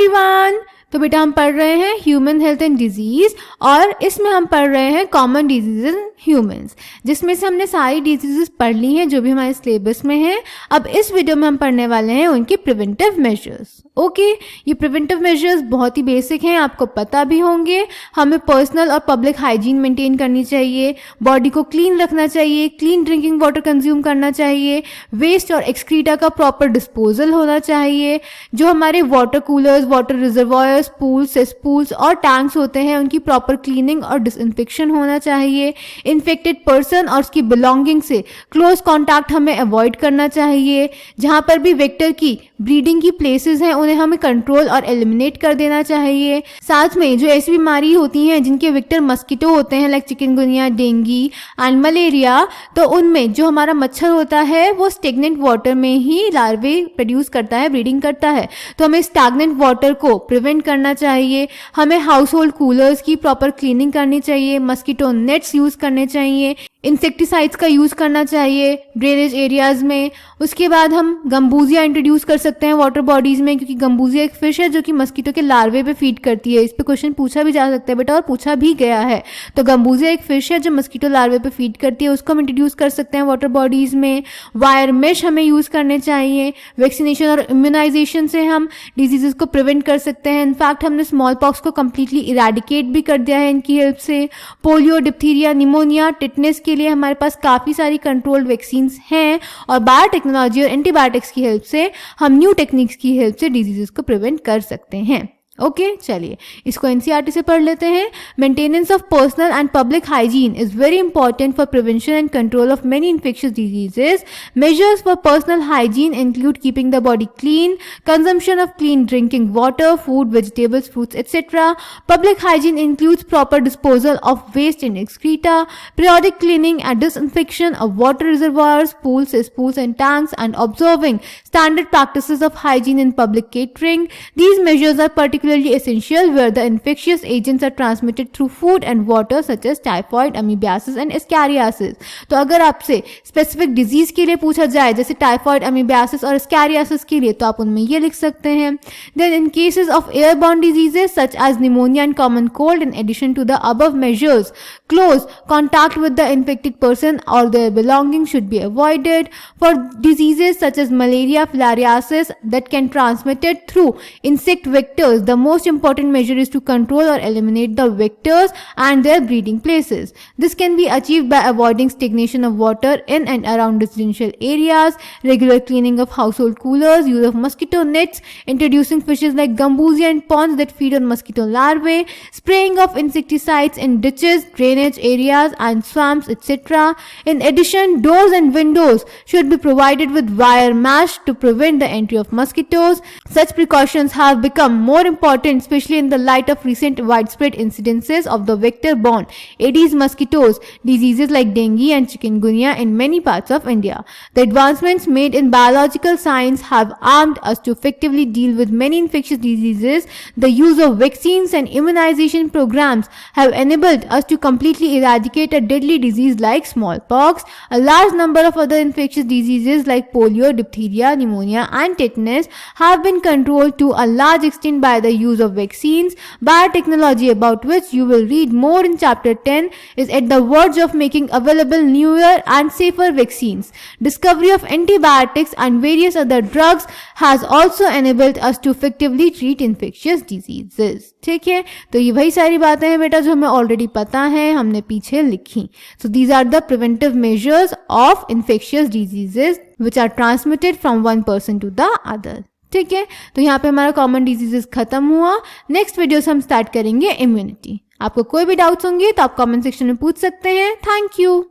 Everyone. तो बेटा हम पढ़ रहे हैं ह्यूमन हेल्थ एंड डिजीज और इसमें हम पढ़ रहे हैं कॉमन डिजीजेज इन ह्यूमंस, जिसमें से हमने सारी डिजीजेस पढ़ ली हैं जो भी हमारे सिलेबस में है। अब इस वीडियो में हम पढ़ने वाले हैं उनके प्रिवेंटिव मेजर्स। ओके, ये प्रिवेंटिव मेजर्स बहुत ही बेसिक हैं, आपको पता भी होंगे। हमें पर्सनल और पब्लिक हाइजीन मेंटेन करनी चाहिए, बॉडी को क्लीन रखना चाहिए, क्लीन ड्रिंकिंग वाटर कंज्यूम करना चाहिए, वेस्ट और एक्सक्रीटा का प्रॉपर डिस्पोजल होना चाहिए। जो हमारे water coolers, water reservoirs, pools, cesspools और टैंक्स होते हैं उनकी प्रॉपर क्लीनिंग और डिसइंफेक्शन होना चाहिए। इन्फेक्टेड पर्सन और उसकी बिलोंगिंग से क्लोज कॉन्टैक्ट हमें अवॉइड करना चाहिए। जहाँ पर भी वेक्टर की ब्रीडिंग की प्लेसेस हैं उन्हें हमें कंट्रोल और एलिमिनेट कर देना चाहिए। साथ में जो ऐसी बीमारी होती हैं जिनके वेक्टर मस्कीटो होते हैं like chikungunya, dengue and malaria, तो उनमें जो हमारा मच्छर होता है वो स्टेगनेंट वाटर में ही लार्वे प्रोड्यूस करता है, ब्रीडिंग करता है। तो हमें स्टैग्नेंट वाटर को प्रिवेंट करना चाहिए। हमें हाउस होल्ड कूलर्स की प्रॉपर क्लीनिंग करनी चाहिए, मस्कीटो नेट्स यूज करने चाहिए, इंसेक्टिसाइड्स का यूज करना चाहिए ड्रेनेज एरियाज में। उसके बाद हम गंबूजिया इंट्रोड्यूस कर सकते हैं वाटर बॉडीज में, क्योंकि गंबूजिया एक फिश है जो कि मस्कीटो के लार्वे पे फीड करती है। इस पे क्वेश्चन पूछा भी जा सकता है बेटा, और पूछा भी गया है। तो गंबूजिया एक फिश है जो मस्कीटो लार्वे पे फीड करती है, उसको हम इंट्रोड्यूस कर सकते हैं वाटर बॉडीज में। वायर मेश हमें यूज करने चाहिए। वैक्सीनेशन और इम्यूनाइजेशन से हम डिजीजेस को प्रिवेंट कर सकते हैं। इनफैक्ट हमने स्मॉल पॉक्स को कम्प्लीटली इरेडिकेट भी कर दिया है इनकी हेल्प से। पोलियो, डिप्थीरिया, निमोनिया, टिटनेस के लिए हमारे पास काफ़ी सारी कंट्रोल्ड वैक्सीन्स हैं, और बायोटेक्नोलॉजी और एंटीबायोटिक्स की हेल्प से हम न्यू टेक्निक्स की हेल्प से डिजीजेस को प्रिवेंट कर सकते हैं। ओके, चलिए इसको एनसीईआरटी से पढ़ लेते हैं। Maintenance of personal and public hygiene is very important for prevention and control of many infectious diseases. Measures for personal hygiene include keeping the body clean, consumption of clean drinking water, food, vegetables, fruits etcetera. Public hygiene includes proper disposal of waste and excreta, periodic cleaning and disinfection of water reservoirs, pools, cesspools and tanks, and observing standard practices of hygiene in public catering. These measures are particularly essential where the infectious agents are transmitted through food and water such as typhoid, amoebiasis and escheriasis. तो अगर आपसे specific disease के लिए पूछा जाए जैसे typhoid, amoebiasis और स्कैरियासिस के लिए, तो आप उनमें ये लिख सकते हैं। Then in cases of airborne diseases such as pneumonia and common cold, in addition to the above measures, close contact with the infected person or their belongings should be avoided. For diseases such as malaria, filariasis that can transmitted through insect vectors, the most important measure is to control or eliminate the vectors and their breeding places. This can be achieved by avoiding stagnation of water in and around residential areas, regular cleaning of household coolers, use of mosquito nets, introducing fishes like gambuzia in ponds that feed on mosquito larvae, spraying of insecticides in ditches, drainage areas and swamps, etc. In addition, doors and windows should be provided with wire mesh to prevent the entry of mosquitoes. Such precautions have become more important, especially in the light of recent widespread incidences of the vector-borne Aedes mosquitoes diseases like dengue and chikungunya in many parts of India. The advancements made in biological science have armed us to effectively deal with many infectious diseases. The use of vaccines and immunization programs have enabled us to completely eradicate a deadly disease like smallpox. A large number of other infectious diseases like polio, diphtheria, pneumonia and tetanus have been controlled to a large extent by the use of vaccines. Biotechnology, about which you will read more in chapter 10, is at the verge of making available newer and safer vaccines. Discovery of antibiotics and various other drugs has also enabled us to effectively treat infectious diseases. ठीक है, तो ये वही सारी बातें हैं बेटा जो हमें ऑलरेडी पता है, हमने पीछे लिखी। So these are the preventive measures of infectious diseases which are transmitted from one person to the other. ठीक है, तो यहाँ पे हमारा कॉमन डिजीजेस खत्म हुआ। नेक्स्ट वीडियो से हम स्टार्ट करेंगे इम्यूनिटी। आपको कोई भी डाउट्स होंगे तो आप कमेंट सेक्शन में पूछ सकते हैं। Thank you.